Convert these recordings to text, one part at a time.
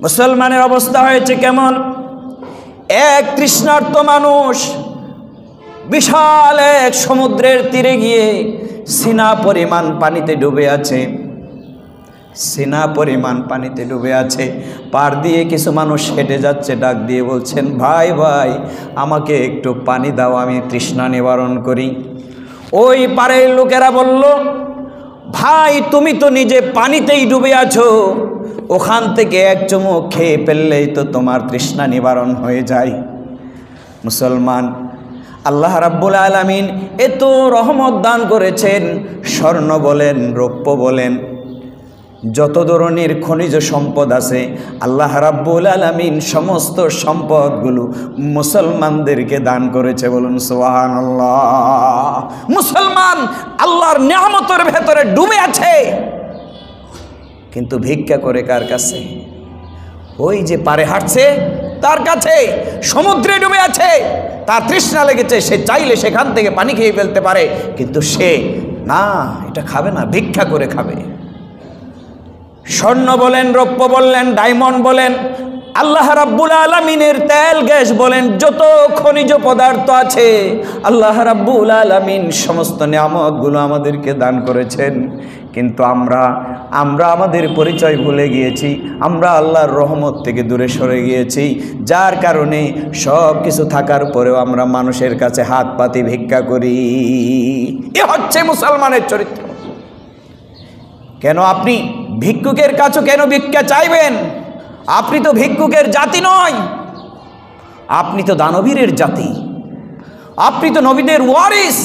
মুসলমানের অবস্থা হয়েছে কেমন? এক তৃষ্ণার্ত মানুষ বিশাল এক সমুদ্রের তীরে গিয়ে সিনা পরিমাণ পানিতে ডুবে আছে, সিনা পরিমাণ পানিতে ডুবে আছে। পার দিয়ে কিছু মানুষ হেঁটে যাচ্ছে, ডাক দিয়ে বলছেন, ভাই ভাই আমাকে একটু পানি দাও, আমি তৃষ্ণা নিবারণ করি। ওই পাড়ের লোকেরা বলল, ভাই তুমি তো নিজে পানিতেই ডুবে আছো, ওখান থেকে এক চুমুক খেয়ে ফেললেই তো তোমার তৃষ্ণা নিবারণ হয়ে যায়। মুসলমান, আল্লাহ রাব্বুল আলামিন এত রহমত দান করেছেন, স্বর্ণ বলেন, রৌপ্য বলেন, যত ধরনের খনিজ সম্পদ আছে আল্লাহ রাব্বুল আলামিন সমস্ত সম্পদগুলো মুসলমানদেরকে দান করেছে। বলুন সুবহানাল্লাহ। মুসলমান আল্লাহর নিয়ামতের ভেতরে ডুবে আছে, কিন্তু ভিক্ষা করে কার কাছে? ওই যে পারে হাঁটছে তার কাছে। সমুদ্রে ডুবে আছে, তার তৃষ্ণা লেগেছে, সে চাইলে সেখান থেকে পানি খেয়ে ফেলতে পারে, কিন্তু সে না, এটা খাবে না, ভিক্ষা করে খাবে। স্বর্ণ বলেন, রৌপ্য বললেন, ডায়মন্ড বলেন, আল্লাহ রাব্বুল আলামিনের তেল গ্যাস বলেন, যত খনিজ পদার্থ আছে আল্লাহ রাব্বুল আলামিন সমস্ত নিয়ামতগুলো আমাদেরকে দান করেছেন, কিন্তু আমরা আমাদের পরিচয় ভুলে গিয়েছি, আমরা আল্লাহর রহমত থেকে দূরে সরে গিয়েছি, যার কারণে সব কিছু থাকার পরেও আমরা মানুষের কাছে হাত পাতি ভিক্ষা করি। এ হচ্ছে মুসলমানের চরিত্র। কেন আপনি ভিক্ষুকের কাছে কেন ভিক্ষা চাইবেন? আপনি তো ভিক্ষুকের জাতি নয়, আপনি তো দানবীরের জাতি, আপনি তো নবীদের ওয়ারিস,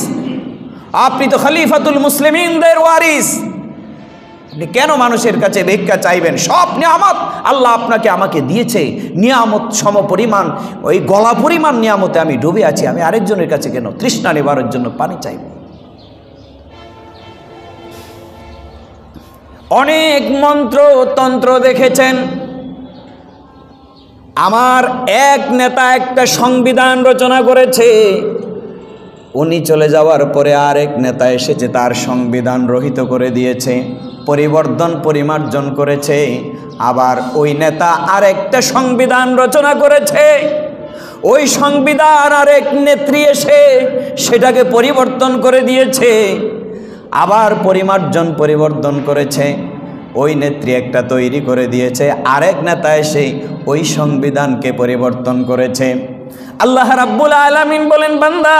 আপনি তো খলিফাতুল মুসলিমিনদের ওয়ারিস। আপনি কেন মানুষের কাছে ভিক্ষা চাইবেন? সব নিয়ামত আল্লাহ আপনাকে আমাকে দিয়েছে, নিয়ামত সম পরিমাণ, ওই গলা পরিমাণ নিয়ামতে আমি ডুবে আছি, আমি আরেকজনের কাছে কেন তৃষ্ণা নিবারণের জন্য পানি চাইব? অনেক মন্ত্র তন্ত্র দেখেছেন। আমার এক নেতা একটা সংবিধান রচনা করেছে, উনি চলে যাওয়ার পরে আরেক নেতা এসেছে, তার সংবিধান রহিত করে দিয়েছে, পরিবর্তন পরিমার্জন করেছে। আবার ওই নেতা আরেকটা সংবিধান রচনা করেছে, ওই সংবিধান আরেক নেত্রী এসে সেটাকে পরিবর্তন করে দিয়েছে, আবার পরিবর্তন করেছে। ওই নেত্রী একটা তৈরি করে দিয়েছে, আরেক নেতা এসে ওই সংবিধানকে পরিবর্তন করেছে। আল্লাহ রাব্বুল আলামিন বলেন, বান্দা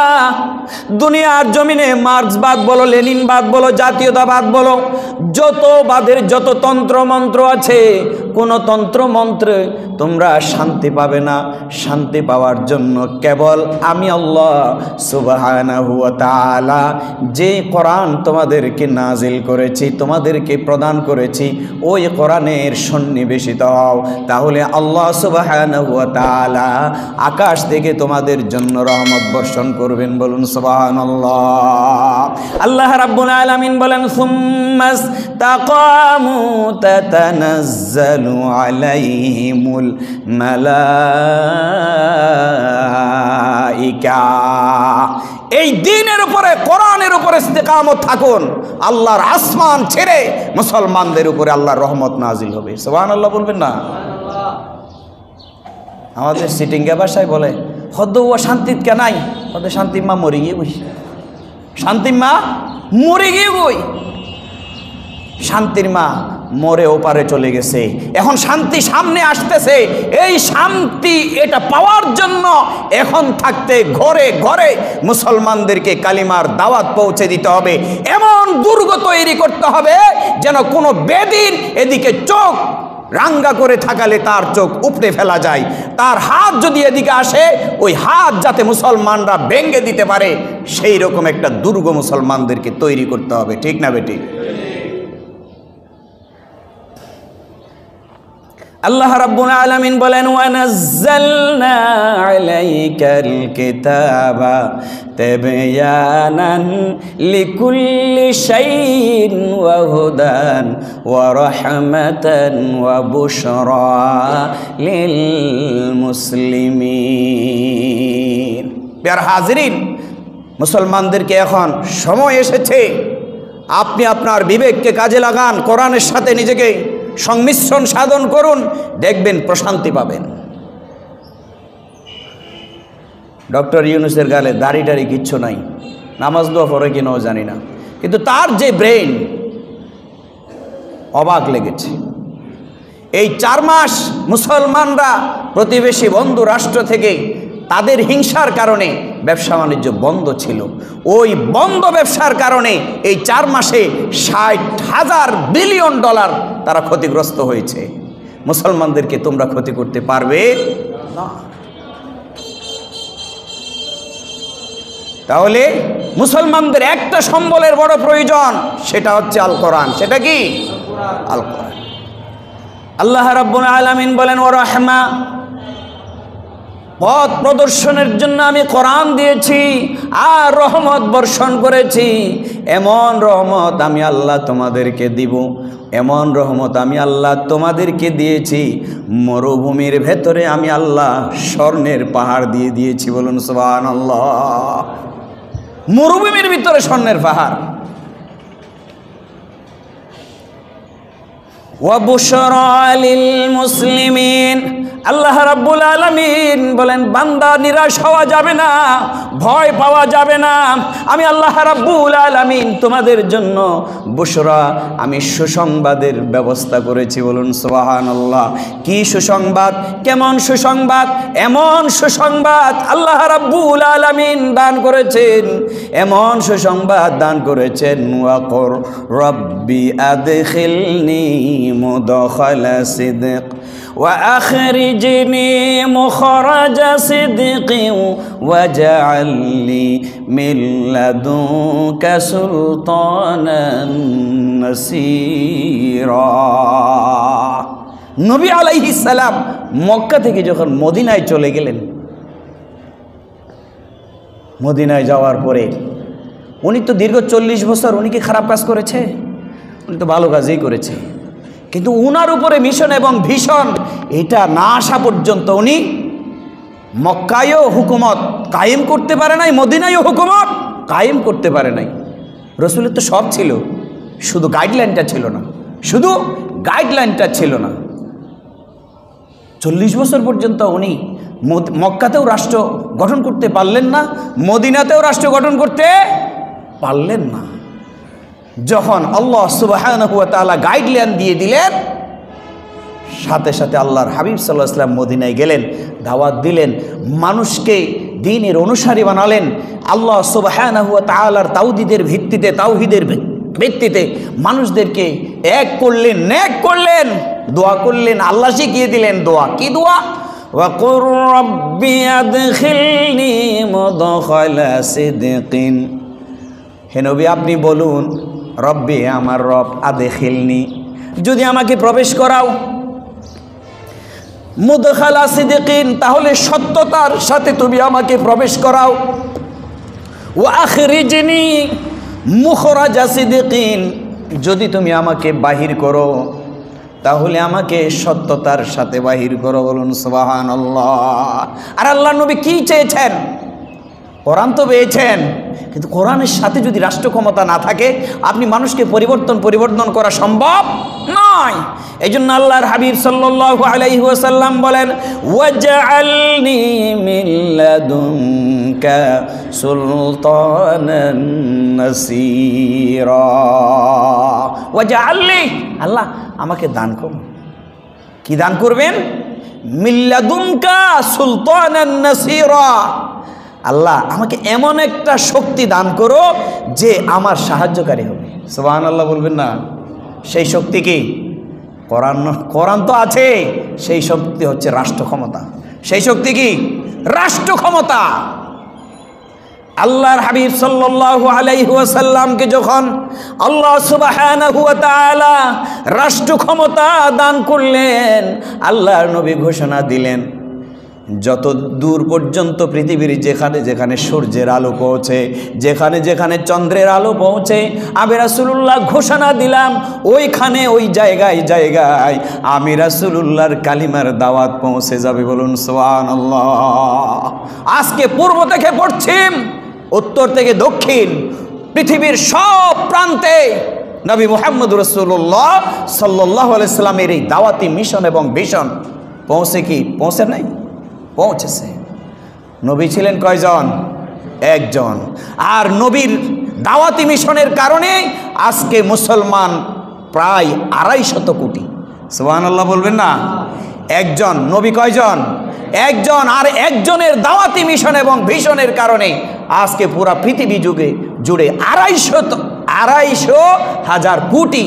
দুনিয়ার জমিনে মার্ক্সবাদ বলো, লেনিনবাদ বলো, জাতীয়তাবাদ বলো, যত বাদের যত তন্ত্র মন্ত্র আছে, কোন তন্ত্র মন্ত্রে তোমরা শান্তি পাবে না। শান্তি পাওয়ার জন্য কেবল আমি আল্লাহ সুবহানাহু ওয়া তাআলা যে কোরআন তোমাদেরকে নাজিল করেছি, তোমাদেরকে প্রদান করেছি, ওই কোরআনের সন্নিবেশিত হও, তাহলে আল্লাহ সুবহানাহু ওয়া তাআলা আকাশ থেকে তোমাদের জন্য রহমত বর্ষণ করবেন। বলুন সুবহানাল্লাহ। আল্লাহ রাব্বুল আলামিন বলেন, সুম্মাস তাকামু তাতানাজ্জালু আলাইহিমুল মালাইকা। এই দ্বীনের উপরে, কোরআনের উপরে ইস্তেকামত থাকুন, আল্লাহর আসমান ছেড়ে মুসলমানদের উপরে আল্লাহর রহমত নাজিল হবে। সুবহানাল্লাহ বলবেন না? আমাদের সিটিংগা ভাষায় বলে, হদ্দ ও শান্তিত কে নাই, হদ্দ শান্তি মা মরে গিয়ে বই, শান্তি মা মরে গিয়ে বই, শান্তির মা মরে ওপারে চলে গেছে, এখন শান্তি সামনে আসতেছে। এই শান্তি এটা পাওয়ার জন্য এখন থাকতে ঘরে ঘরে মুসলমানদেরকে কালিমার দাওয়াত পৌঁছে দিতে হবে, এমন দুর্গ তৈরি করতে হবে যেন কোনো বেদিন এদিকে চোখ রাঙ্গা করে থাকালে তার চোখ উপড়ে ফেলা যায়, তার হাত যদি এদিকে আসে ওই হাত যাতে মুসলমানরা ভেঙে দিতে পারে, সেই রকম একটা দুর্গ মুসলমানদেরকে তৈরি করতে হবে। ঠিক না বেটি? আল্লাহ রাব্বুল আলামিন বলেন, ওয়া নাযালনা আলাইকাল কিতাবা তাবয়ানান লিকুল্লি শাইইন ওয়া হুদান ওয়া রাহমাতান ওয়া বুশরা লিল মুসলিমিন। প্রিয় হাজিরিন, মুসলমানদেরকে এখন সময় এসেছে, আপনি আপনার বিবেককে কাজে লাগান, কোরআনের সাথে নিজেকে সংমিশ্রণ সাধন করুন, দেখবেন প্রশান্তি পাবেন। ডক্টর ইউনূসের গালে দাড়ি টাড়ি কিচ্ছু নাই, নামাজ দোয়া পড়ে কিনাও জানি না, কিন্তু তার যে ব্রেন, অবাক লেগেছে। এই 4 মাস মুসলমানরা প্রতিবেশী বন্ধু রাষ্ট্র থেকে তাদের হিংসার কারণে ব্যবসা বাণিজ্য বন্ধ ছিল। ওই বন্ধ ব্যবসার কারণে এই 4 মাসে $60,000 বিলিয়ন তারা ক্ষতিগ্রস্ত হয়েছে। মুসলমানদেরকে তোমরা ক্ষতি করতে পারবে না। তাহলে মুসলমানদের একটা সম্বলের বড় প্রয়োজন, সেটা হচ্ছে আল কোরআন। সেটা কি? আল কোরআন। আল্লাহ রাব্বুল আলামিন বলেন, ওয়া রাহমা, পথ প্রদর্শনের জন্য আমি কোরআন দিয়েছি আর রহমত বর্ষণ করেছি। এমন রহমত আমি আল্লাহ তোমাদেরকে দিব, এমন রহমত আমি আল্লাহ তোমাদেরকে দিয়েছি, মরুভূমির ভেতরে আমি আল্লাহ স্বর্ণের পাহাড় দিয়ে দিয়েছি। বলুন সুবহানাল্লাহ। মরুভূমির ভিতরে স্বর্ণের পাহাড়। ওয়া বুশরা লিল মুসলিমিন, আল্লাহ রাব্বুল আলামিন বলেন, বান্দা নিরাশ হওয়া যাবে না, ভয় পাওয়া যাবে না। আমি আল্লাহ রাব্বুল আলামিন তোমাদের জন্য বুশরা, আমি সুসংবাদের ব্যবস্থা করেছি। বলুন সুবহানাল্লাহ। কি সুসংবাদ? কেমন সুসংবাদ? এমন সুসংবাদ আল্লাহ রাব্বুল আলামিন দান করেছেন, এমন সুসংবাদ দান করেছেন। ওয়াকুর রব্বি আদখিলনি মুদখালা সিদক وأخرجني مخرج صدق واجعل لي من لدنك سلطانا نصيرا। নবী আলাইহিস সালাম মক্কা থেকে যখন মদিনায় চলে গেলেন, মদিনায় যাওয়ার পরে উনি তো দীর্ঘ 40 বছর উনি কি খারাপ কাজ করেছে? উনি তো ভালো কাজই করেছে, কিন্তু উনার উপরে মিশন এবং ভীষণ এটা না আসা পর্যন্ত উনি মক্কায়ও হুকুমত কায়েম করতে পারে নাই, মদিনায়ও হুকুমত কায়েম করতে পারে নাই। রসুলের তো সব ছিল, শুধু গাইডলাইনটা ছিল না, শুধু গাইডলাইনটা ছিল না। 40 বছর পর্যন্ত উনি মক্কাতেও রাষ্ট্র গঠন করতে পারলেন না, মদিনাতেও রাষ্ট্র গঠন করতে পারলেন না। যখন আল্লাহ সুবহানাহু ওয়া তাআলা গাইডলাইন দিয়ে দিলেন, সাথে সাথে আল্লাহর হাবিব সাল্লাল্লাহু আলাইহি ওয়াসাল্লাম মদিনায় গেলেন, দাওয়াত দিলেন, মানুষকে দ্বীনের অনুসারী বানালেন। আল্লাহ সুবহানাহু ওয়া তাআলার তাওহীদের ভিত্তিতে মানুষদেরকে এক করলেন, নেক করলেন, দোয়া করলেন, আল্লাহ শিখিয়ে দিলেন দোয়া। কি দোয়া? ওয়াকুর রব্বি আদখিলনি মুদখালা সিদকিন। হে নবী, আপনি বলুন, রব্বি, আমার রব, আদখিলনি, যদি আমাকে প্রবেশ করাও, মুদখালা সিদকিন, তাহলে সত্যতার সাথে তুমি আমাকে প্রবেশ করাও। ওয়া আখরিজনি মুখরাজা সিদকিন, যদি তুমি আমাকে বাহির করো তাহলে আমাকে সত্যতার সাথে বাহির করো। বলুন সুবহানাল্লাহ। আর আল্লাহ নবী কি চেয়েছেন? কোরআন তো পেয়েছেন, কিন্তু কোরআনের সাথে যদি রাষ্ট্র ক্ষমতা না থাকে, আপনি মানুষকে পরিবর্তন করা সম্ভব নয়। এই জন্য আল্লাহর হাবিব সাল্লাল্লাহু আলাইহি ওয়াসাল্লাম বলেন, ওয়াজআলনি মিন লাদুনকা সুলতানান নাসীরা। ওয়াজআলনি, আল্লাহ আমাকে দান করুন। কি দান করবেন? মিন লাদুনকা সুলতানান নাসীরা। আল্লাহ আমাকে এমন একটা শক্তি দান করো যে আমার সাহায্যকারী হবে। সুবহানাল্লাহ বলবেন না? সেই শক্তি কি? কোরআন তো আছে, সেই শক্তি হচ্ছে রাষ্ট্র ক্ষমতা। সেই শক্তি কি? রাষ্ট্র ক্ষমতা। আল্লাহর হাবিব সাল্লাল্লাহু আলাইহি ওয়াসাল্লামকে যখন আল্লাহ সুবহানাহু ওয়া তাআলা রাষ্ট্র ক্ষমতা দান করলেন, আল্লাহর নবী ঘোষণা দিলেন, যত দূর পর্যন্ত পৃথিবীর যেখানে যেখানে সূর্যের আলো পৌঁছে, যেখানে যেখানে চন্দ্রের আলো পৌঁছে, আমি রাসূলুল্লাহ ঘোষণা দিলাম, ওইখানে ওই জায়গায় জায়গায় আমি রাসূলুল্লাহর কালিমার দাওয়াত পৌঁছে যাবে। বলুন সুবহানাল্লাহ। আজকে পূর্ব থেকে পশ্চিম, উত্তর থেকে দক্ষিণ, পৃথিবীর সব প্রান্তে নবী মুহাম্মদ রাসূলুল্লাহ সাল্লাল্লাহু আলাইহি সাল্লামের এই দাওয়াতি মিশন এবং ভিশন পৌঁছে নাই? পৌঁছেছে। নবী ছিলেন কয়জন? একজন। আর নবীর দাওয়াতি মিশনের কারণে আজকে মুসলমান প্রায় 250 কোটি। সুবহানাল্লাহ বলবেন না? একজন। নবী কয়জন? একজন। আর একজনের দাওয়াতি মিশন এবং ভিশনের কারণে আজকে পুরা পৃথিবী জুড়ে 250,000 কোটি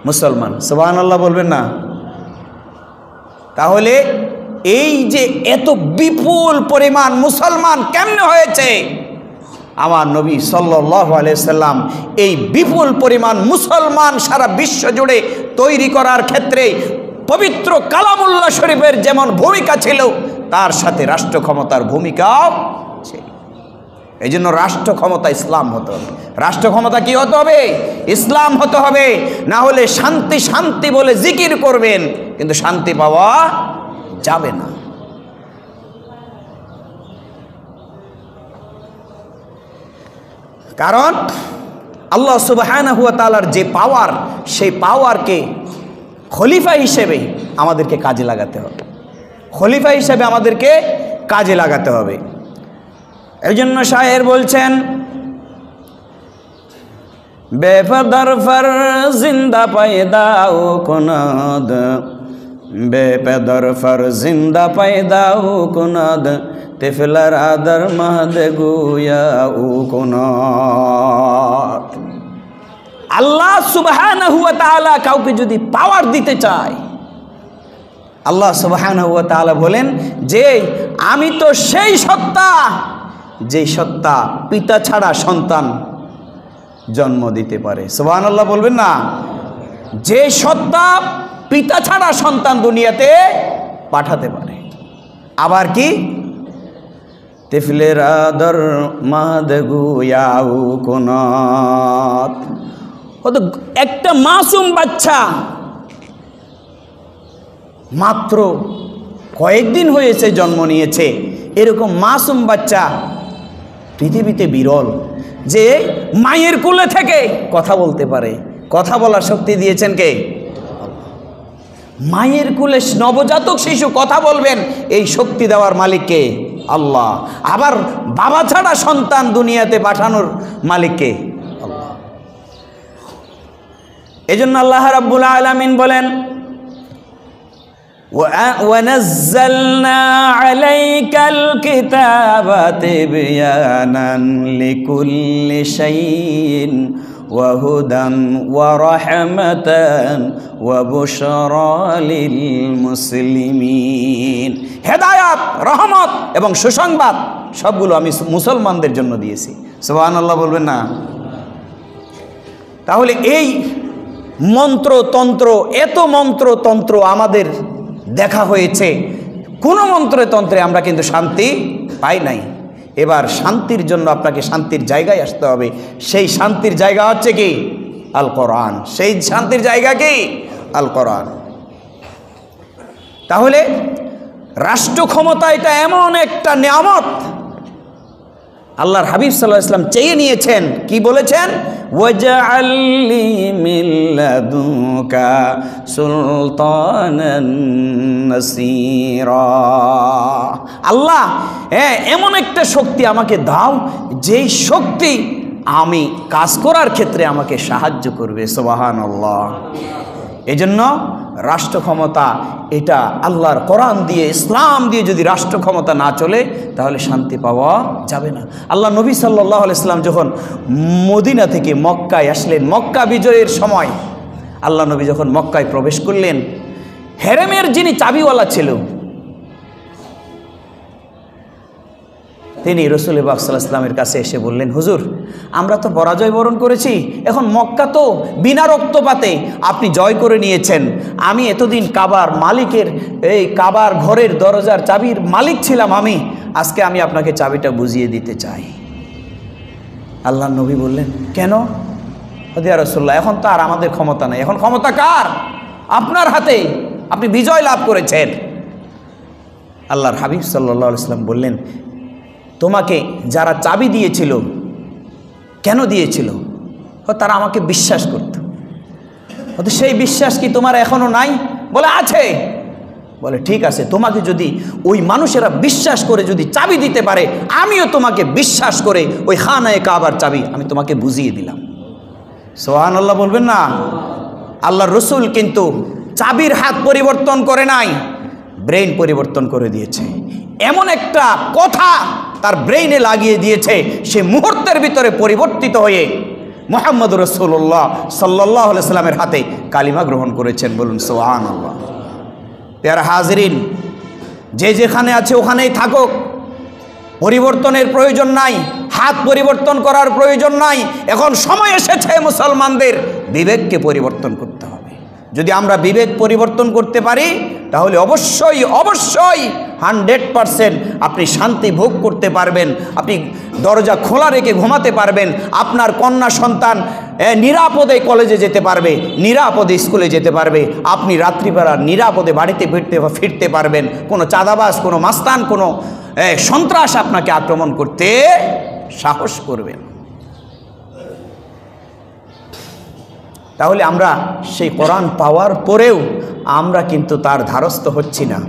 মুসলমান। সুবহানাল্লাহ বলবেন না? তাহলে এই যে এত বিপুল পরিমাণ মুসলমান কেমনে হয়েছে? আমার নবী সাল্লাল্লাহু আলাইহি সাল্লাম এই বিপুল পরিমাণ মুসলমান সারা বিশ্ব জুড়ে তৈরি করার ক্ষেত্রে পবিত্র কালামুল্লাহ শরীফের যেমন ভূমিকা ছিল, তার সাথে রাষ্ট্র ক্ষমতার ভূমিকাও ছিল। এই জন্য রাষ্ট্র ক্ষমতা ইসলাম হতে হবে। রাষ্ট্র ক্ষমতা কি হতে হবে? ইসলাম হতে হবে। না হলে শান্তি শান্তি বলে জিকির করবেন, কিন্তু শান্তি পাওয়া যাবে না। কারণ আল্লাহ সুবহানাহু ওয়া তাআলার যে পাওয়ার, সেই পাওয়ারকে খলিফা হিসেবে আমাদেরকে কাজে লাগাতে হবে। খলিফা হিসেবে আমাদেরকে কাজে লাগাতে হবে। এই জন্য শায়ের বলছেন, বেপদর ফর জিন্দা পায়দাও কুনাদ, বেপদর ফর জিন্দা পায়দাও কুনাদ, তিফলার আদর মাহদ গুয়া ও কুনাদ। আল্লাহ সুবহানাহু ওয়া তাআলা কাউকে যদি পাওয়ার দিতে চায়, আল্লাহ সুবহানাহু ওয়া তাআলা বলেন যে আমি তো সেই সত্তা, যেই সত্তা পিতা ছাড়া সন্তান জন্ম দিতে পারে। সুবহানাল্লাহ বলবেন না? যে সত্তা পিতা ছাড়া সন্তান দুনিয়াতে পাঠাতে পারে। আবার কি? তিফলের আদর মাদ গুয়াউ কুনাত। ও তো একটা মাসুম বাচ্চা, মাত্র কয়েকদিন হয়েছে জন্ম নিয়েছে, এরকম মাসুম বাচ্চা পৃথিবীতে বিরল, যে মায়ের কোলে থেকে কথা বলতে পারে। কথা বলার শক্তি দিয়েছেন কে? মায়ের কোলে নবজাতক শিশু কথা বলবেন, এই শক্তি দেওয়ার মালিক কে? আল্লাহ। আবার বাবা ছাড়া সন্তান দুনিয়াতে পাঠানোর মালিক কে? আল্লাহ। এজন্য আল্লাহ রাব্বুল আলামিন বলেন, وَنَزَّلْنَا عَلَيْكَ الْكِتَابَ تِبْيَانًا لِكُلِّ شَيْءٍ وَهُدًى وَرَحْمَةً وَبُشْرَى لِلْمُسْلِمِينَ। হেদায়াত, রহমত এবং সুসংবাদ সবগুলো আমি মুসলমানদের জন্য দিয়েছি। সুবহানাল্লাহ বলবেন না? তাহলে এই মন্ত্রতন্ত্র, এত মন্ত্রতন্ত্র আমাদের দেখা হয়েছে, কোন মন্ত্রতন্ত্রে আমরা কিন্তু শান্তি পাই নাই। এবার শান্তির জন্য আপনাকে শান্তির জায়গায় আসতে হবে। সেই শান্তির জায়গা হচ্ছে কি? আল কোরআন। সেই শান্তির জায়গা কি? আল কোরআন। তাহলে রাষ্ট্র ক্ষমতা এটা এমন একটা নিয়ামত, আল্লাহর হাবিব সাল্লাল্লাহু আলাইহি ওয়াসাল্লাম চেয়ে নিয়েছেন। কি বলেছেন? ওয়াজআলনি মিন লাদুনকা সুলতানান নাসীরা। আল্লাহ, এমন একটা শক্তি আমাকে দাও, যেই শক্তি আমি কাজ করার ক্ষেত্রে আমাকে সাহায্য করবে। সুবহানাল্লাহ। এজন্য রাষ্ট্র ক্ষমতা এটা আল্লাহর কোরআন দিয়ে, ইসলাম দিয়ে যদি রাষ্ট্র ক্ষমতা না চলে, তাহলে শান্তি পাওয়া যাবে না। আল্লাহ নবী সাল্লাল্লাহু আলাইহি ওয়াসাল্লাম যখন মদিনা থেকে মক্কায় আসলেন, মক্কা বিজয়ের সময় আল্লাহ নবী যখন মক্কায় প্রবেশ করলেন, হেরেমের যিনি চাবিওয়ালা ছিল, তিনি রাসূল পাক সাল্লাল্লাহু আলাইহি ওয়াসাল্লামের কাছে এসে বললেন, হুজুর, আমরা তো পরাজয় বরণ করেছি, এখন মক্কা তো বিনা রক্তপাতে আপনি জয় করে নিয়েছেন। আমি এতদিন কাবার মালিকের, এই কাবার ঘরের দরজার চাবির মালিক ছিলাম আমি, আজকে আমি আপনাকে চাবিটা বুঝিয়ে দিতে চাই। আল্লাহ নবী বললেন, কেন? ইয়া রাসূলুল্লাহ, এখন তো আর আমাদের ক্ষমতা নাই, এখন ক্ষমতা কার? আপনার হাতে, আপনি বিজয় লাভ করেছেন। আল্লাহর হাবিব সাল্লাল্লাহু আলাইহি ওয়াসাল্লাম বললেন, তোমাকে যারা চাবি দিয়েছিল, কেন দিয়েছিল? তারা আমাকে বিশ্বাস করত। সেই বিশ্বাস কি তোমার এখনো নাই? বলে আছে। বলে ঠিক আছে, তোমাকে যদি ওই মানুষেরা বিশ্বাস করে যদি চাবি দিতে পারে, আমিও তোমাকে বিশ্বাস করে ওই খানায়ে কাবার চাবি আমি তোমাকে বুঝিয়ে দিলাম। সুবহানাল্লাহ বলবেন না? আল্লাহর রসুল কিন্তু চাবির হাত পরিবর্তন করে নাই, ব্রেইন পরিবর্তন করে দিয়েছে। এমন একটা কথা তার ব্রেইনে লাগিয়ে দিয়েছে, সে মুহূর্তের ভিতরে পরিবর্তিত হয়ে মুহাম্মদ রাসূলুল্লাহ সাল্লাল্লাহু আলাইহি সাল্লামের হাতে কালিমা গ্রহণ করেছেন। বলুন সুবহানাল্লাহ। প্যারা হাজরিন, যে যেখানে আছে ওখানেই থাকুক, পরিবর্তনের প্রয়োজন নাই, হাত পরিবর্তন করার প্রয়োজন নাই। এখন সময় এসেছে মুসলমানদের বিবেককে পরিবর্তন করতে হবে। যদি আমরা বিবেক পরিবর্তন করতে পারি তাহলে অবশ্যই 100% আপনি শান্তি ভোগ করতে পারবেন। আপনি দরজা খোলা রেখে ঘুমাতে পারবেন। আপনার কন্যা সন্তান নিরাপদে কলেজে যেতে পারবে, নিরাপদে স্কুলে যেতে পারবে। আপনি রাত্রিবেলা নিরাপদে বাড়িতে ফিরতে পারবেন। কোনো চাঁদাবাজ, কোনো মাস্তান, কোনো সন্ত্রাস আপনাকে আক্রমণ করতে সাহস করবেন। তাহলে আমরা সেই কোরআন পাওয়ার পরেও আমরা কিন্তু তার ধারস্থ হচ্ছি না।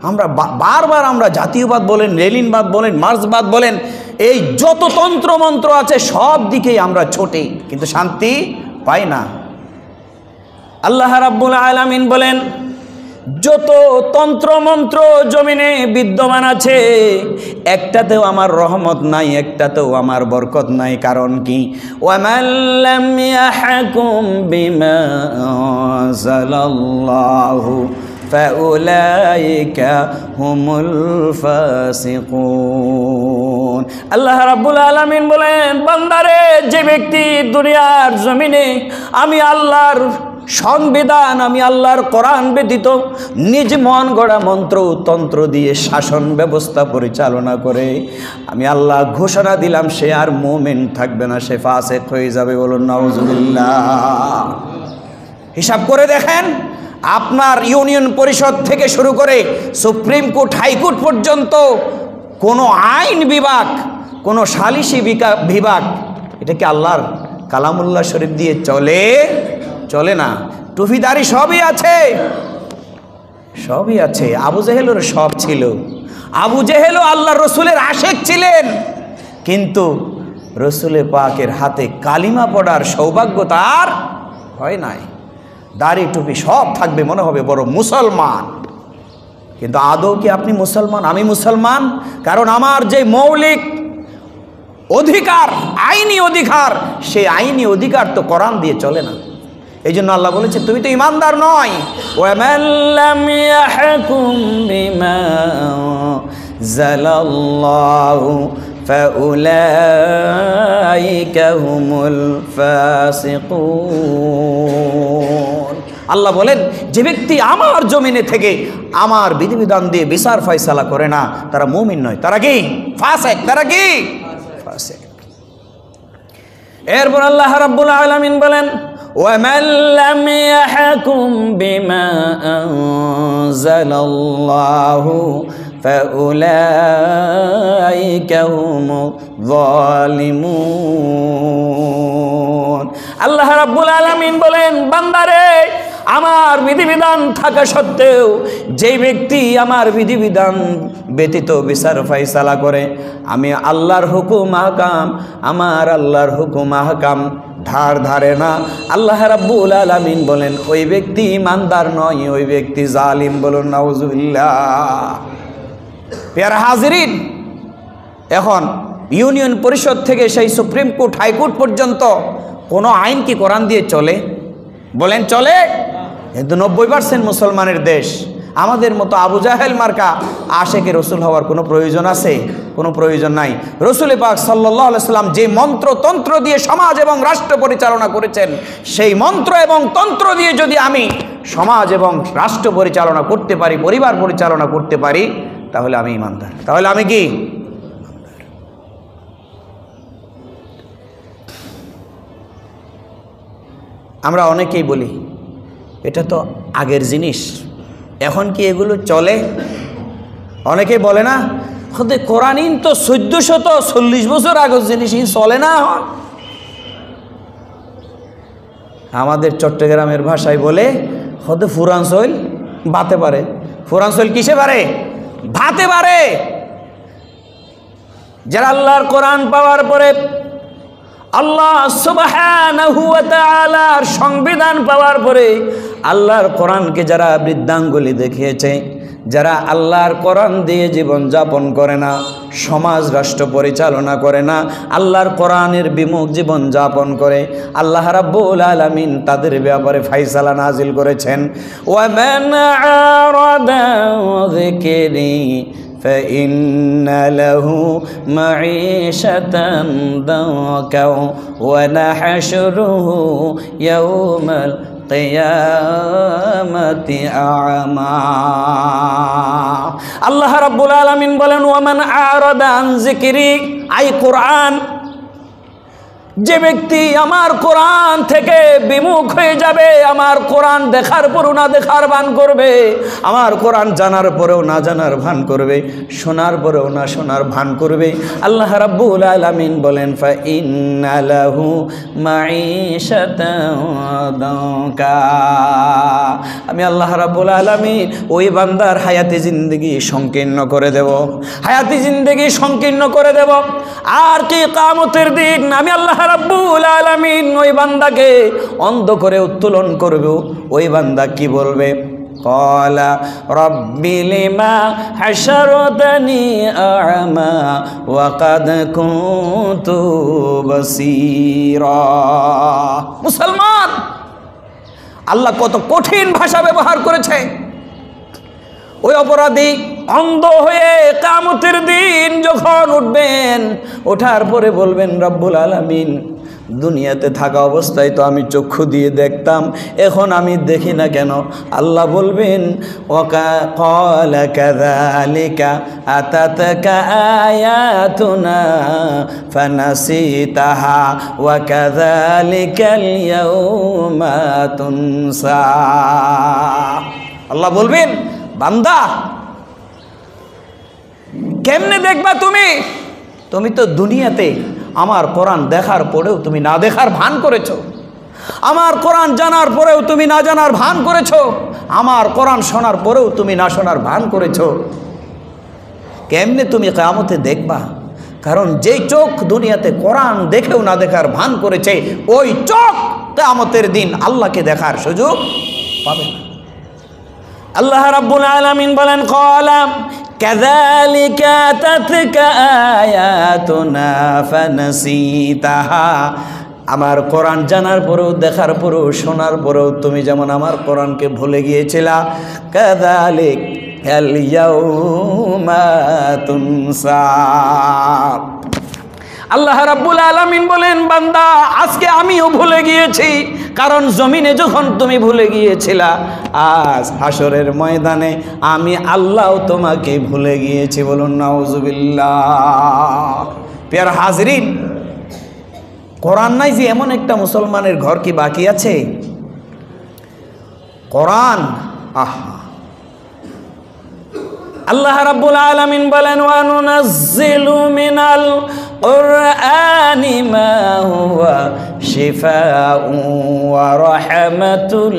আমরা বারবার আমরা জাতীয়বাদ বলেন, লেনিনবাদ বলেন, মার্ক্সবাদ বলেন, এই যত তন্ত্র মন্ত্র আছে সব দিকেই আমরা ছোটে, কিন্তু শান্তি পাই না। আল্লাহ রাব্বুল আলামিন বলেন, যত তন্ত্র মন্ত্র জমিনে বিদ্যমান আছে একটাতেও আমার রহমত নাই, একটাতেও আমার বরকত নাই। কারণ কি? ওয়ামান লাম ইয়াহকুম বিমা আনজালাল্লাহু ফাউলাইকা হুমুল ফাসিকুন। আল্লাহ রাব্বুল আলামিন বলেন, বান্দারে, যে ব্যক্তি দুনিয়ার জমিনে আমি আল্লাহর সংবিধান, আমি আল্লাহর কোরআন ব্যতীত নিজ মন গড়া মন্ত্র তন্ত্র দিয়ে শাসন ব্যবস্থা পরিচালনা করে, আমি আল্লাহ ঘোষণা দিলাম সে আর মুমিন থাকবে না, সে ফাসিক হয়ে যাবে। বলুন নাউজুবিল্লাহ। হিসাব করে দেখেন, আপনার ইউনিয়ন পরিষদ থেকে শুরু করে সুপ্রিম কোর্ট, হাইকোর্ট পর্যন্ত কোনো আইন বিভাগ, কোনো সালিসি বিভাগ, এটা কি আল্লাহর কালামুল্লাহ শরীফ দিয়ে চলে না? টুপিদারি সবই আছে, সবই আছে। আবু জেহেলের সব ছিল। আবু জেহেলও আল্লাহ রসুলের আশেক ছিলেন, কিন্তু রসুলে পাকের হাতে কালিমা পড়ার সৌভাগ্য তার হয় নাই। দাড়ি টুপি সব থাকবে, মনে হবে বড় মুসলমান, কিন্তু আদৌ কি আপনি মুসলমান? আমি মুসলমান? কারণ আমার যে মৌলিক অধিকার, আইনি অধিকার, সেই আইনি অধিকার তো কোরআন দিয়ে চলে না। এই জন্য আল্লাহ বলেছে তুমি তো ইমানদার নয়। ওয়ামান লাম ইয়াহকুম বিমা আনজালাল্লাহু ফাউলাইকা হুমুল ফাসিকুন। আল্লাহ বলেন, যে ব্যক্তি আমার জমিনে থেকে আমার বিধিবিধান দিয়ে বিচার ফয়সালা করে না, তারা মুমিন নয়, তারা কি? ফাসিক। তারা কি? ফাসিক। এরপর আল্লাহ রাব্বুল আলামিন বলেন, ওয়ামান লাম ইয়াহকুম বিমা আনজালাল্লাহু ফাউলাইকা হুমুয যালিমুন। আল্লাহ রাব্বুল আলামিন বলেন, বান্দারে, আমার বিধিবিধান থাকা সত্ত্বেও যেই ব্যক্তি আমার বিধিবিধান ব্যতীত বিচার ফয়সালা করে, আমি আল্লাহর হুকুম আহকাম, আমার আল্লাহর হুকুম আহকাম ধারে না, আল্লাহ রাব্বুল আলামিন বলেন ওই ব্যক্তি ইমানদার নয়, ওই ব্যক্তি জালিম। বলুন নাউজুবিল্লাহ। প্যারা হাজিরিন, এখন ইউনিয়ন পরিষদ থেকে সেই সুপ্রিম কোর্ট, হাইকোর্ট পর্যন্ত কোনো আইন কি কোরআন দিয়ে চলে? বলেন চলে? কিন্তু 90% মুসলমানের দেশ। আমাদের মতো আবু জাহেল মার্কা আশেকে রসুল হওয়ার কোনো প্রয়োজন আছে? কোনো প্রয়োজন নাই। রসুল পাক সাল্লাল্লাহু আলাইহি সাল্লাম যে মন্ত্র তন্ত্র দিয়ে সমাজ এবং রাষ্ট্র পরিচালনা করেছেন, সেই মন্ত্র এবং তন্ত্র দিয়ে যদি আমি সমাজ এবং রাষ্ট্র পরিচালনা করতে পারি, পরিবার পরিচালনা করতে পারি, তাহলে আমি ইমানদার। তাহলে আমি কি? আমরা অনেকেই বলি এটা তো আগের জিনিস, এখন কি এগুলো চলে? অনেকেই বলে না, কোরআন তো 1440 বছর আগের জিনিস, চলে না। আমাদের চট্টগ্রামের ভাষায় বলে হতে ফুরানসইল বাতে পারে। ফুরানসইল কিসে পারে? ভাতে পারে। যারা আল্লাহর কোরআন পাওয়ার পরে, আল্লাহ সুবহানাহু ওয়া তাআলার সংবিধান পাওয়ার পরে আল্লাহর কোরআনকে যারা বৃদ্ধাঙ্গুলি দেখিয়েছে, যারা আল্লাহর কোরআন দিয়ে জীবন যাপন করে না, সমাজ রাষ্ট্র পরিচালনা করে না, আল্লাহর কোরআনের বিমুখ জীবন যাপন করে, আল্লাহ রাব্বুল আলামিন তাদের ব্যাপারে ফায়সালা নাজিল করেছেন, ওয়া মান আরাদা যিকরি فإن له معيشة ضنكا ونحشره يوم القيامة أعمى। আল্লাহ রাব্বুল আলামিন বলেন ওয়ামান আরাদা আন যিকরি, আই কোরআন, যে ব্যক্তি আমার কোরআন থেকে বিমুখ হয়ে যাবে, আমার কোরআন দেখার পরও না দেখার ভান করবে, আমার কোরআন জানার পরেও না জানার ভান করবে, শোনার পরেও না শোনার ভান করবে, আল্লাহ রাব্বুল আলামিন বলেন ফাইন্না লাহু মাঈশাতান দানকা, আমি আল্লাহ রাব্বুল আলামিন ওই বান্দার হায়াতি জিন্দেগি সংকীর্ণ করে দেব, হায়াতি জিন্দেগি সংকীর্ণ করে দেব। আর কি কিয়ামতের দিন আমি আল্লাহ রাব্বুল আলামিন ওই বান্দাকে অন্ধ করে উত্তোলন করব। ওই বান্দা কি বলবে? ক্বালা রাব্বি লিমা হাশারতানি আ'মা ওয়া কাদ কুনতু বাসীরা। মুসলমান, আল্লাহ কত কঠিন ভাষা ব্যবহার করেছে। ওই অপরাধী অন্ধ হয়ে কিয়ামতের দিন যখন উঠবেন, ওঠার পরে বলবেন রব্বুল আলামিন, দুনিয়াতে থাকা অবস্থায় তো আমি চক্ষু দিয়ে দেখতাম, এখন আমি দেখি না কেন? আল্লাহ বলবেন ক্বালা কাযালিকা আতাতকা আয়াতুনা ফানাসিতাহা ওয়া কাযালিকাল ইয়াউমা তুনসা। আল্লাহ বলবেন বান্দা কেমনে দেখবা তুমি? তুমি তো দুনিয়াতে আমার কোরআন দেখার পরেও তুমি না দেখার ভান করেছো, আমার কোরআন জানার পরেও তুমি না জানার ভান করেছো, আমার কোরআন শোনার পরেও তুমি না শোনার ভান করেছো। কেমনে তুমি কিয়ামতে দেখবা? কারণ যেই চোখ দুনিয়াতে কোরআন দেখেও না দেখার ভান করেছে, ওই চোখ কিয়ামতের দিন আল্লাহকে দেখার সুযোগ পাবে না। আল্লাহ রাব্বুল আলামিন বলেন ক্বালা কাযালিকা আতাতকা আয়াতুনা ফানাসিতাহা, আমার কোরআন জানার পরেও দেখার পরেও শোনার পরেও তুমি যেমন আমার কোরআনকে ভুলে গিয়েছিলা, কাযালিকাল ইয়াউমা তুনসা। আল্লাহ রাব্বুল আলামিন বলেন বান্দা আজকে আমিও ভুলে গিয়েছি, কারণ জমিনে যখন তুমি ভুলে গিয়েছিলা, আজ হাসরের ময়দানে আমি আল্লাহও তোমাকে ভুলে গিয়েছি। বলুন নাউজুবিল্লাহ। প্রিয় হাজরিন, কোরআন নাই যে এমন একটা মুসলমানের ঘর কি বাকি আছে? কোরআন, আহা, আল্লাহ রাব্বুল আলামিন বলেন ওয়া নুনাজ্জিলু মিনাল কুরআনি মা হুয়া শিফাউন ওয়া রাহমাতুল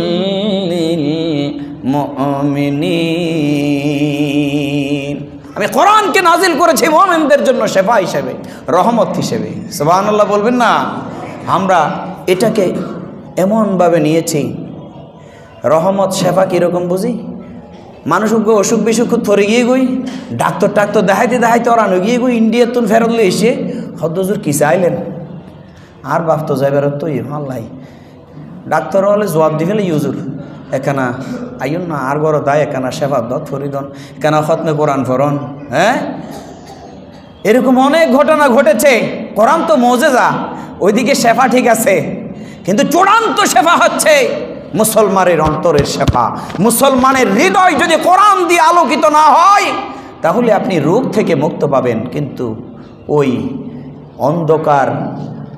লিল মুমিনিন। আমি কোরআনকে নাজিল করেছি মুমিনদের জন্য শেফা হিসেবে, রহমত হিসেবে। সুবহানাল্লাহ বলবেন না? আমরা এটাকে এমনভাবে নিয়েছি, রহমত শেফা কীরকম বুঝি? মানুষ অসুখ বিসুখ থরে গিয়ে গই ডাক্তার টাক্তর দেখাইতে ওরানো গিয়ে গই ইন্ডিয়ার তুন ফেরত লে এসে হদ্দজুর কি চাইলেন আর বাপ তো যাইবার তো আল্লাহ ডাক্তার হলে জবাব দি ফেলে ইউজুর এখানা আইন না আর বড় দায় এখানা সেবা দ থরিদন এখানা খতমে কোরআন ফরন। হ্যাঁ, এরকম অনেক ঘটনা ঘটেছে। কোরআন তো মৌজেজা, ওইদিকে শেফা ঠিক আছে, কিন্তু চূড়ান্ত শেফা হচ্ছে মুসলমানের অন্তরের শেফা। মুসলমানের হৃদয় যদি কোরআন দিয়ে আলোকিত না হয় তাহলে আপনি রোগ থেকে মুক্ত পাবেন, কিন্তু ওই অন্ধকার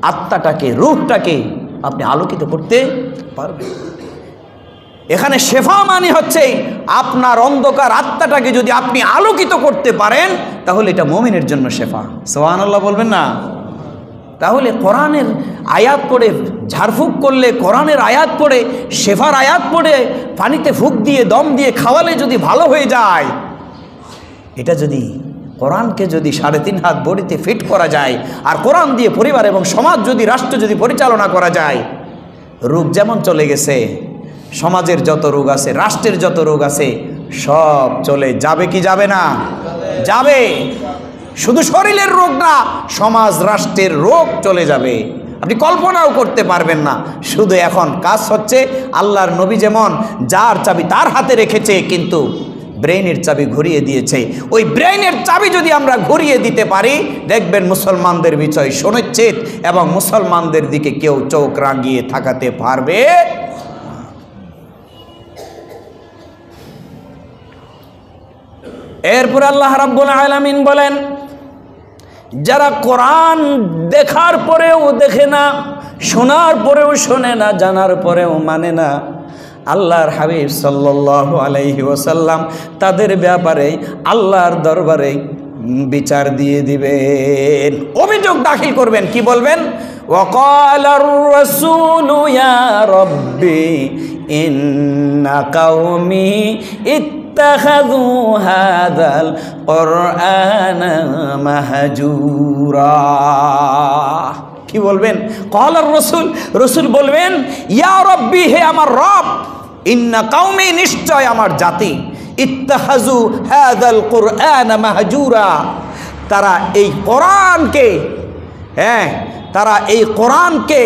আত্মাটাকে, রূহটাকে আপনি আলোকিত করতে পারবেন। এখানে শেফা মানে হচ্ছে আপনার অন্ধকার আত্মাটাকে যদি আপনি আলোকিত করতে পারেন তাহলে এটা মুমিনের জন্য শেফা। সুবহানাল্লাহ বলবেন না? তাহলে কোরআনের আয়াত পড়ে ঝাড়ফুঁক করলে, কোরআনের আয়াত পড়ে, শেফার আয়াত পড়ে পানিতে ফুঁক দিয়ে দম দিয়ে খাওয়ালে যদি ভালো হয়ে যায়, এটা যদি কোরআনকে যদি 3.5 হাত বডিতে ফিট করা যায়, আর কোরআন দিয়ে পরিবার এবং সমাজ যদি, রাষ্ট্র যদি পরিচালনা করা যায়, রোগ যেমন চলে গেছে, সমাজের যত রোগ আছে, রাষ্ট্রের যত রোগ আছে, সব চলে যাবে কি যাবে না? যাবে। শুধু শরীরের রোগ না, সমাজ রাষ্ট্রের রোগ চলে যাবে, আপনি কল্পনাও করতে পারবেন না। শুধু এখন কাজ হচ্ছে, আল্লাহর নবী যেমন যার চাবি তার হাতে রেখেছে, কিন্তু ব্রেইনের চাবি ঘুরিয়ে দিয়েছে। ওই ব্রেইনের চাবি যদি আমরা ঘুরিয়ে দিতে পারি, দেখবেন মুসলমানদের বিষয় সুনিশ্চিত, এবং মুসলমানদের দিকে কেউ চোখ রাঙিয়ে থাকাতে পারবে। এরপর আল্লাহ রাব্বুল আলামিন বলেন, যারা কোরআন দেখার পরেও দেখে না, শোনার পরেও শোনে না, জানার পরেও মানে না, আল্লাহর হাবিব সাল্লাল্লাহু আলাইহি ওয়াসাল্লাম তাদের ব্যাপারে আল্লাহর দরবারে বিচার দিয়ে দিবেন, অভিযোগ দাখিল করবেন। কি বলবেন? ওয়াকালার রাসূলু ইয়া রাব্বি ইন্না কওমি ইত্তাখাযু হাযাল কুরআনা মাহজুরা। কি বলবেন? ক্বালার রাসূল, রাসূল বলবেন, ইয়া রাব্বি, হে আমার রব, ইন্না কওমি, নিশ্চয় আমার জাতি, ইত্তাখাযু হাযাল কুরআনা মাহজুরা, তারা এই কোরআনকে, তারা এই কোরআনকে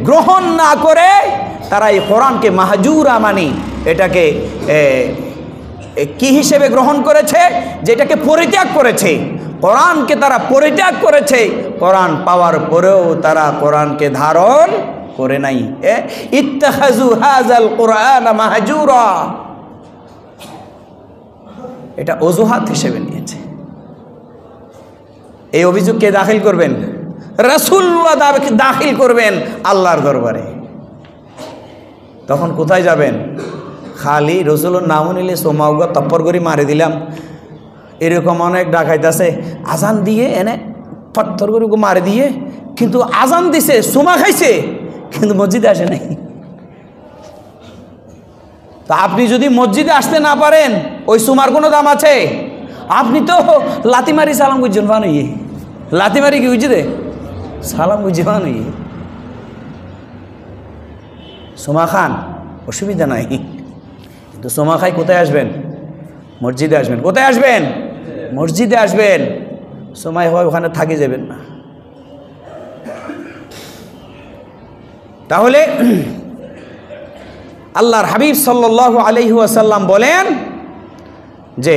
গ্রহণ না করে, তারা এই কোরআনকে মাহজুরা মানে এটাকে কি হিসেবে গ্রহণ করেছে? যেটাকে পরিত্যাগ করেছে। কোরআনকে তারা পরিত্যাগ করেছে, কোরআন পাওয়ার পরেও তারা কোরআনকে ধারণ করে নাই। ইত্তাখাযু হাযাল কুরআনা মাহজুরা, এটা অজুহাত হিসেবে নিয়েছে। এই অভিযোগ কে দাখিল করবেন? রাসূলুল্লাহ দাখিল করবেন আল্লাহর দরবারে। তখন কোথায় যাবেন? খালি রসুলের নাম নিলে সোমাউগা তপ্পর করে মারি দিলাম, এরকম অনেক ডাকাইত আছে, আজান দিয়ে এনে পত্তর করে মারি দিয়ে, কিন্তু আজান দিছে, সোমা খাইছে, কিন্তু মসজিদে আসে নাই। তা আপনি যদি মসজিদে আসতে না পারেন, ওই সুমার কোনো দাম আছে? আপনি তো লাতিমারি সালাম বুঝছেন বানুই, লাতিমারি কি বুঝছে, সালাম বুঝে বানুই, সোমা খান, অসুবিধা নাই, কিন্তু সোমা খাই কোথায় আসবেন? মসজিদে আসবেন। কোথায় আসবেন? মসজিদে আসবেন। সময় হয় ওখানে থাকি যাবেন না। তাহলে আল্লাহর হাবিব সাল্লাল্লাহু আলাইহি ওয়াসাল্লাম বলেন যে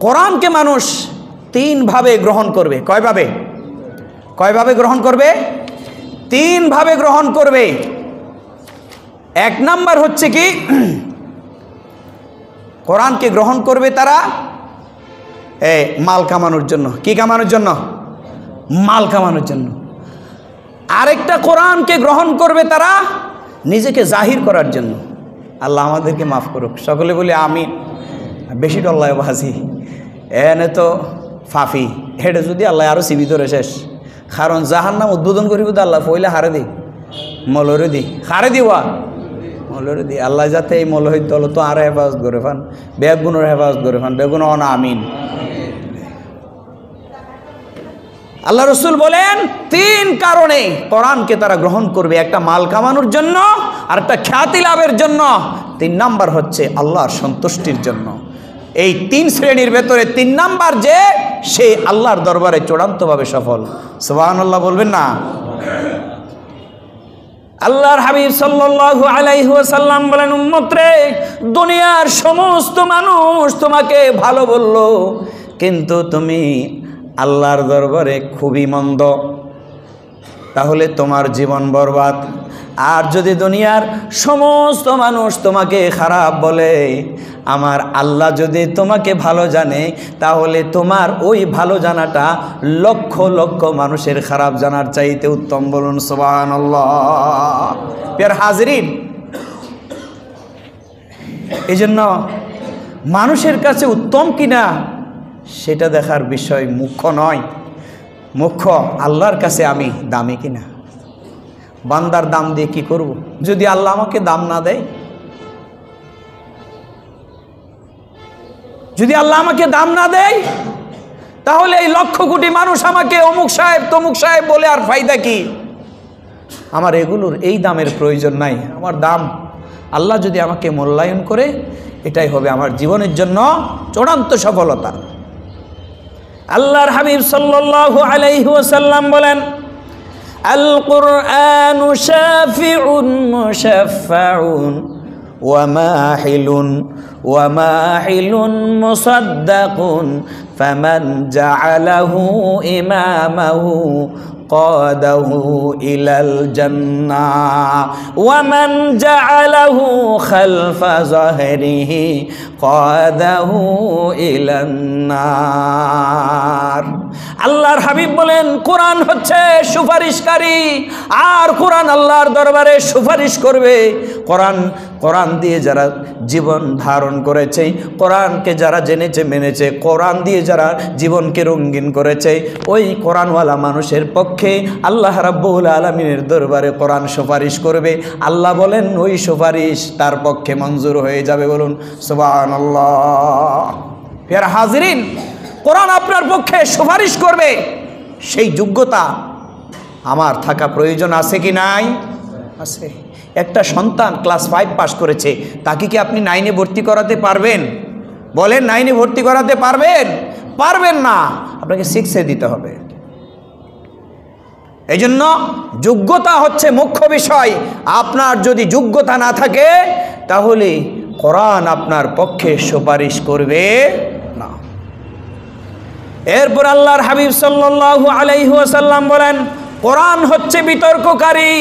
কোরআনকে মানুষ 3 ভাবে গ্রহণ করবে। কয়ভাবে? কয়ভাবে গ্রহণ করবে? 3 ভাবে গ্রহণ করবে। 1 নাম্বার হচ্ছে কি, কোরআনকে গ্রহণ করবে তারা মাল কামানোর জন্য। কি কামানোর জন্য? মাল কামানোর জন্য। আরেকটা, কোরআনকে গ্রহণ করবে তারা নিজেকে জাহির করার জন্য। আল্লাহ আমাদেরকে মাফ করুক। সকলে বলি আমিন। বেশি ডল্লায় বাজি এনে তো ফাফি, হেঁটে যদি আল্লাহ আরও সীমিত রে শেষ। কারণ জাহান্নাম উদ্বোধন করিব তো আল্লাহ পয়লা হারে দি, মলরে দি, হারে দিওয়া মলরে দি। আল্লাহ যাতে এই মলহিত দল তো আর হেফাজত করে ফান, বেগুনের হেফাজত করে ফান, বেগুন অনা আমিন। আল্লাহ রসুল বলেন 3 কারণে কোরআনকে তারা গ্রহণ করবে। একটা মাল কামানোর জন্য, আর একটা খ্যাতি লাভের জন্য, 3 নাম্বার হচ্ছে আল্লাহর সন্তুষ্টির জন্য। এই 3 শ্রেণীর ভেতরে 3 নাম্বার যে, সে আল্লাহর দরবারে চূড়ান্তভাবে সফল। সুবহানাল্লাহ বলবেন না? আল্লাহর হাবিব সাল্লাল্লাহু আলাইহি ওয়াসাল্লাম বলেন, উম্মত রে, দুনিয়ার সমস্ত মানুষ তোমাকে ভালো বলল, কিন্তু তুমি আল্লাহর দরবারে খুবই মন্দ, তাহলে তোমার জীবন বরবাদ। আর যদি দুনিয়ার সমস্ত মানুষ তোমাকে খারাপ বলে, আমার আল্লাহ যদি তোমাকে ভালো জানে, তাহলে তোমার ওই ভালো জানাটা লক্ষ লক্ষ মানুষের খারাপ জানার চাইতে উত্তম। বলুন সুবহানাল্লাহ। প্রিয় হাজিরিন, এই জন্য মানুষের কাছে উত্তম কিনা সেটা দেখার বিষয় মুখ্য নয়। মুখ্য আল্লাহর কাছে আমি দামি কিনা। বান্দার দাম দিয়ে কি করব যদি আল্লাহ আমাকে দাম না দেয়? যদি আল্লাহ আমাকে দাম না দেয়, তাহলে এই লক্ষ কোটি মানুষ আমাকে অমুক সাহেব তমুক সাহেব বলে আর ফায়দা কি? আমার এগুলোর এই দামের প্রয়োজন নাই। আমার দাম আল্লাহ যদি আমাকে মূল্যায়ন করে, এটাই হবে আমার জীবনের জন্য চূড়ান্ত সফলতা। আল্লাহর হাবিব সাল্লাল্লাহু আলাইহি ওয়াসাল্লাম বলেন, আল কুরআনু শাফিউন মুশাফফাউন ওয়া মাহিলুন মুসাদ্দাকুন ফামান জাআলাহু ইমামাহু قاده إلى الجنة ومن جعله خلف ظهره قاده إلى النار। আল্লাহর হাবিব বলেন, কোরআন হচ্ছে সুপারিশকারী, আর কোরআন আল্লাহর দরবারে সুপারিশ করবে। কোরআন দিয়ে যারা জীবন ধারণ করেছে, কোরআনকে যারা জেনেছে মেনেছে, কোরআন দিয়ে যারা জীবনকে রঙিন করেছে, ওই কোরআনওয়ালা মানুষের পক্ষে আল্লাহ রাব্বুল আলামিনের দরবারে কোরআন সুপারিশ করবে। আল্লাহ বলেন ওই সুপারিশ তার পক্ষে মঞ্জুর হয়ে যাবে। বলুন সুবহানাল্লাহ। প্রিয় হাজিরিন, কোরআন আপনার পক্ষে সুপারিশ করবে, সেই যোগ্যতা আমার থাকা প্রয়োজন আছে কি নাই? আছে। একটা সন্তান ক্লাস 5 পাস করেছে, তাকে কি আপনি 9-এ ভর্তি করাতে পারবেন? বলেন, 9-এ ভর্তি করাতে পারবেন? পারবেন না, আপনাকে 6-এ দিতে হবে। এই জন্য যোগ্যতা হচ্ছে মুখ্য বিষয়। আপনার যদি যোগ্যতা না থাকে, তাহলে কোরআন আপনার পক্ষে সুপারিশ করবে না। এরপর আল্লাহর হাবিব সাল্লাল্লাহু আলাইহি ওয়াসাল্লাম বলেন, কোরআন হচ্ছে বিতর্ককারী।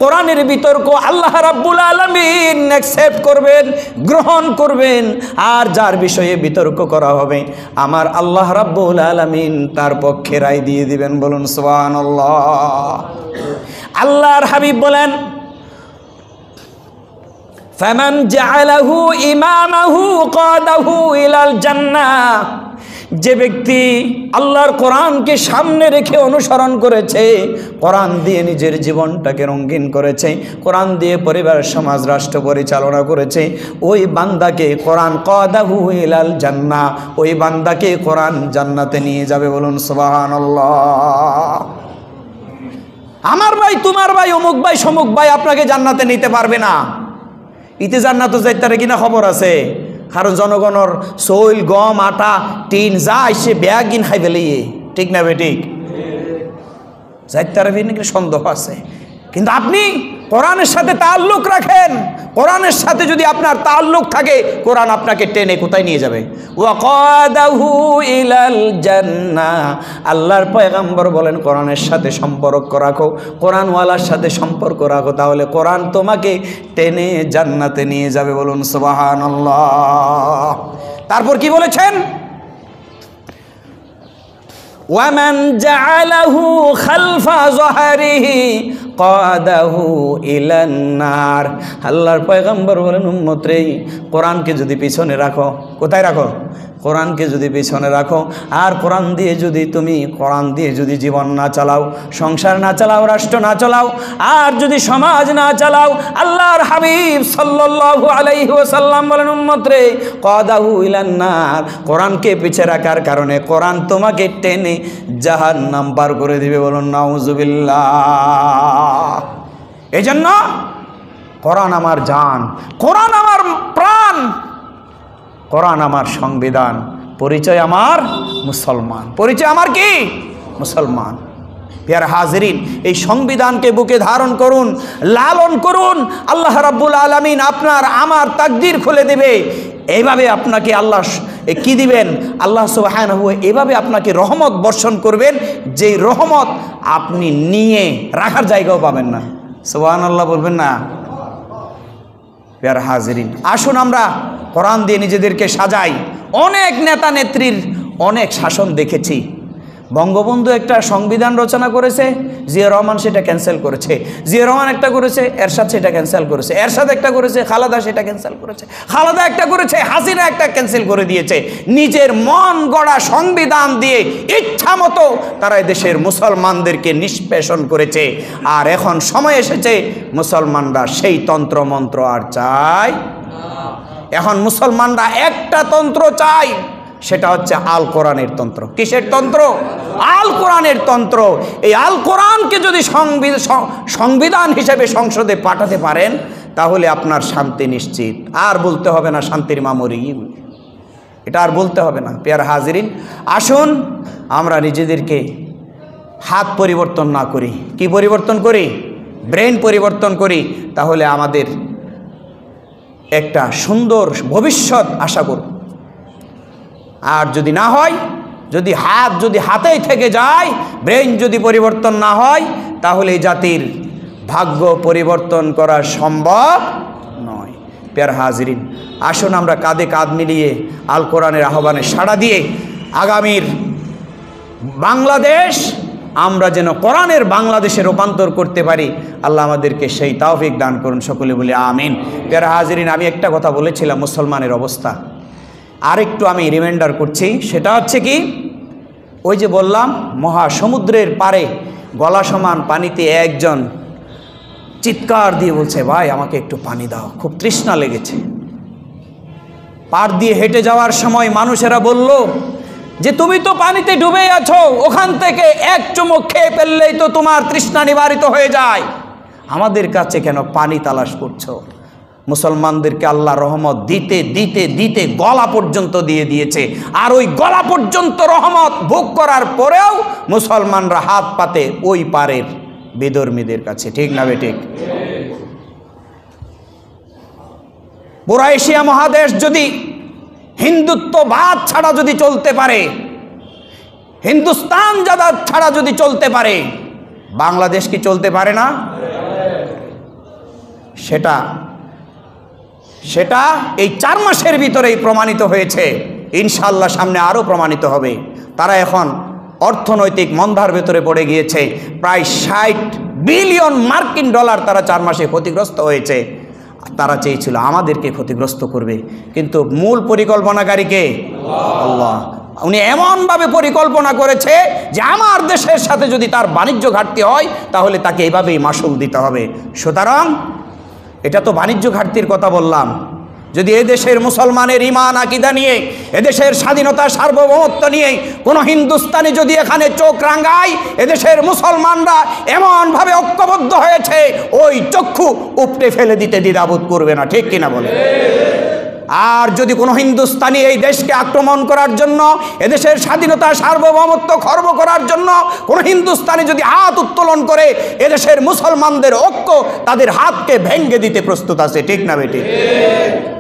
কোরআনের বিতর্ক আল্লাহ রাব্বুল আলামিন অ্যাকসেপ্ট করবেন, গ্রহণ করবেন। আর যার বিষয়ে বিতর্ক করা হবে, আমার আল্লাহ রাব্বুল আলামিন তার পক্ষে রায় দিয়ে দিবেন। বলুন সুবহানাল্লাহ। আল্লাহর হাবিব বলেন, ফামান জাআলাহু ইমামাহু কাদাহু ইলাল জান্নাহ। যে ব্যক্তি আল্লাহর কোরআনকে সামনে রেখে অনুসরণ করেছে, কোরআন দিয়ে নিজের জীবনটাকে রঙিন করেছে, কোরআন দিয়ে পরিবার সমাজ রাষ্ট্র পরিচালনা করেছে, ওই বান্দাকে কোরআন কাদাহু ইলাল জান্নাহ, ওই বান্দাকে কোরআন জান্নাতে নিয়ে যাবে। বলুন সুবহানাল্লাহ। আমার ভাই, তোমার ভাই, অমুক ভাই, সমুক ভাই আপনাকে জান্নাতে নিতে পারবে না। ইতে জান্নাতে যাইতারে কিনা খবর আছে, কারণ জনগণের চৈল গম আটা টিন যা আইসে ব্যাগিন খাই ফেলিয়ে, ঠিক না বেঠিক? যাইতারে নাকি সন্দেহ আছে। কিন্তু আপনি কোরআনের সাথে তাল্লুক রাখেন, কোরআনের সাথে যদি আপনার তাল্লুক থাকে, কোরআন আপনাকে টেনে কোথায় নিয়ে যাবে? ওয়াকাদাহু ইলাল জান্নাহ। আল্লাহর পয়গম্বর বলেন, কোরআনের সাথে সম্পর্ক রাখো, কোরআনওয়ালার সাথে সম্পর্ক রাখো, তাহলে কোরআন তোমাকে টেনে জান্নাতে নিয়ে যাবে। বলুন সুবহানাল্লাহ। তারপর কি বলেছেন? ওয়ামান জাআলাহু খালফা যহরিহি কাদাহু ইলান নার। আল্লাহর পয়গম্বর বলেন, উম্মত রে, কোরআনকে যদি পিছনে রাখো, কোথায় রাখো? কোরআনকে যদি পিছনে রাখো, আর কোরআন দিয়ে যদি জীবন না চালাও, সংসার না চালাও, রাষ্ট্র না চালাও, আর যদি সমাজ না চালাও, আল্লাহর হাবিব সাল্লাল্লাহু আলাইহি ওয়াসাল্লাম বলেন, উম্মত রে, কাদাহু ইলান নার। কোরআনকে পিছে রাখার কারণে কোরআন তোমাকে টেনে জাহান্নাম পার করে দিবে। বলুন নাউজুবিল্লাহ। এজন্য কোরআন আমার জান, কোরআন আমার প্রাণ, কোরআন আমার সংবিধান। পরিচয় আমার মুসলমান, পরিচয় আমার কি? মুসলমান। প্রিয় হাজিরিন, এই সংবিধানকে বুকে ধারণ করুন, লালন করুন। আল্লাহ রাব্বুল আলামিন আপনার আমার তাকদীর খুলে দেবে। এইভাবে আপনাকে আল্লাহ কি দিবেন? আল্লাহ সুবহানাহু এভাবে আপনাকে রহমত বর্ষণ করবেন, যেই রহমত আপনি নিয়ে রাখার জায়গাও পাবেন না। সুবহানাল্লাহ বলবেন না? প্রিয় হাজিরিন, আসুন আমরা কোরআন দিয়ে নিজেদেরকে সাজাই। অনেক নেতা নেত্রীর অনেক শাসন দেখেছি, বঙ্গবন্ধু একটা সংবিধান রচনা করেছে, জিয়া রহমান সেটা ক্যান্সেল করেছে। জিয়া রহমান একটা করেছে, এরশাদ সেটা ক্যান্সেল করেছে। এরশাদ একটা করেছে, খালেদা সেটা ক্যান্সেল করেছে। খালেদা একটা করেছে, হাসিনা একটা ক্যান্সেল করে দিয়েছে। নিজের মন গড়া সংবিধান দিয়ে ইচ্ছা মতো তারা দেশের মুসলমানদেরকে নিষ্পেষণ করেছে। আর এখন সময় এসেছে মুসলমানরা সেই তন্ত্র মন্ত্র আর চায়। এখন মুসলমানরা একটা তন্ত্র চায়, সেটা হচ্ছে আল কোরআনের তন্ত্র। কিসের তন্ত্র? আল কোরআনের তন্ত্র। এই আল কোরআনকে যদি সংবিধান হিসেবে সংসদে পাঠাতে পারেন, তাহলে আপনার শান্তি নিশ্চিত। আর বলতে হবে না শান্তির মামরি, এটা আর বলতে হবে না। পেয়ারা হাজিরিন, আসুন আমরা নিজেদেরকে হাত পরিবর্তন না করি, কি পরিবর্তন করি? ব্রেন পরিবর্তন করি। তাহলে আমাদের একটা সুন্দর ভবিষ্যৎ আশা করব। আর যদি না হয়, যদি হাতেই থেকে যায়, ব্রেন যদি পরিবর্তন না হয়, তাহলে এই জাতির ভাগ্য পরিবর্তন করা সম্ভব নয়। প্যারা হাজিরিন, আসুন আমরা কাঁধে কাঁধ মিলিয়ে আল কোরআনের আহ্বানে সাড়া দিয়ে আগামীর বাংলাদেশ আমরা যেন কোরআনের বাংলাদেশে রূপান্তর করতে পারি, আল্লাহ আমাদেরকে সেই তৌফিক দান করুন। সকলে বলি আমিন। প্যারা হাজিরিন, আমি একটা কথা বলেছিলাম মুসলমানের অবস্থা, আরেকটু আমি রিমাইন্ডার করছি। সেটা হচ্ছে কি, ওই যে বললাম মহাসমুদ্রের পারে গলা সমান পানিতে একজন চিৎকার দিয়ে বলছে, ভাই আমাকে একটু পানি দাও, খুব তৃষ্ণা লেগেছে। পার দিয়ে হেঁটে যাওয়ার সময় মানুষেরা বলল যে তুমি তো পানিতে ডুবে আছো, ওখান থেকে এক চুমুক খেয়ে ফেললেই তো তোমার তৃষ্ণা নিবারিত হয়ে যায়, আমাদের কাছে কেন পানি তালাশ করছো? মুসলমানদেরকে আল্লাহ রহমত দিতে দিতে দিতে গলা পর্যন্ত দিয়ে দিয়েছে। আর ওই গলা পর্যন্ত রহমত ভোগ করার পরেও মুসলমানরা হাত পাতে ওই পারের বিধর্মীদের কাছে। ঠিক না বেঠিক? পুরা এশিয়া মহাদেশ যদি হিন্দুত্ববাদ ছাড়া যদি চলতে পারে, হিন্দুস্তান জাদাত ছাড়া যদি চলতে পারে, বাংলাদেশ কি চলতে পারে না? সেটা এই 4 মাসের ভিতরেই প্রমাণিত হয়েছে। ইনশাআল্লাহ সামনে আরও প্রমাণিত হবে। তারা এখন অর্থনৈতিক মন্দার ভেতরে পড়ে গিয়েছে। প্রায় 60 বিলিয়ন মার্কিন ডলার তারা 4 মাসে ক্ষতিগ্রস্ত হয়েছে। তারা চেয়েছিল আমাদেরকে ক্ষতিগ্রস্ত করবে, কিন্তু মূল পরিকল্পনাকারী কে? আল্লাহ। উনি এমনভাবে পরিকল্পনা করেছে যে আমার দেশের সাথে যদি তার বাণিজ্য ঘাটতি হয়, তাহলে তাকে এইভাবেই মাসুল দিতে হবে। সুতরাং এটা তো বাণিজ্য ঘাটতির কথা বললাম। যদি এদেশের মুসলমানের ঈমান আকীদা নিয়ে, এদেশের স্বাধীনতা সার্বভৌমত্ব নিয়ে কোনো হিন্দুস্তানি যদি এখানে চোখ রাঙায়, এদেশের মুসলমানরা এমনভাবে ঐক্যবদ্ধ হয়েছে, ওই চক্ষু উপড়ে ফেলে দিতে দ্বিধাবোধ করবে না। ঠিক কিনা বলে? আর যদি কোনো হিন্দুস্তানি এই দেশকে আক্রমণ করার জন্য, এদেশের স্বাধীনতা সার্বভৌমত্ব খর্ব করার জন্য কোনো হিন্দুস্তানি যদি হাত উত্তোলন করে, এদেশের মুসলমানদের ঐক্য তাদের হাতকে ভেঙে দিতে প্রস্তুত আছে। ঠিক না বেটি?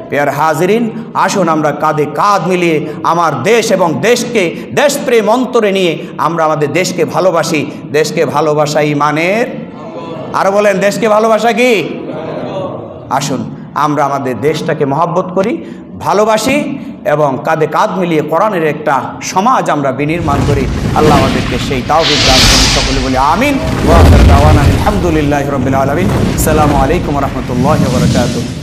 প্রিয় হাজিরিন, আসুন আমরা কাঁধে কাঁধ মিলিয়ে আমার দেশ এবং দেশকে দেশপ্রেম অন্তরে নিয়ে আমরা আমাদের দেশকে ভালোবাসি। দেশকে ভালোবাসা ঈমানের, আরো বলেন দেশকে ভালোবাসা কি? আসুন আমরা আমাদের দেশটাকে মহব্বত করি, ভালোবাসি এবং কাঁধে কাঁধ মিলিয়ে কোরআনের একটা সমাজ আমরা বিনির্মাণ করি। আল্লাহ আমাদেরকে সেই তাওফিক দান করুন। সকলে বলি আমিন। ওয়া আখিরু দাওয়ানা আলহামদুলিল্লাহি রাব্বিল আলামিন। আসসালামু আলাইকুম ওয়া রাহমাতুল্লাহি ওয়া বারাকাতুহু।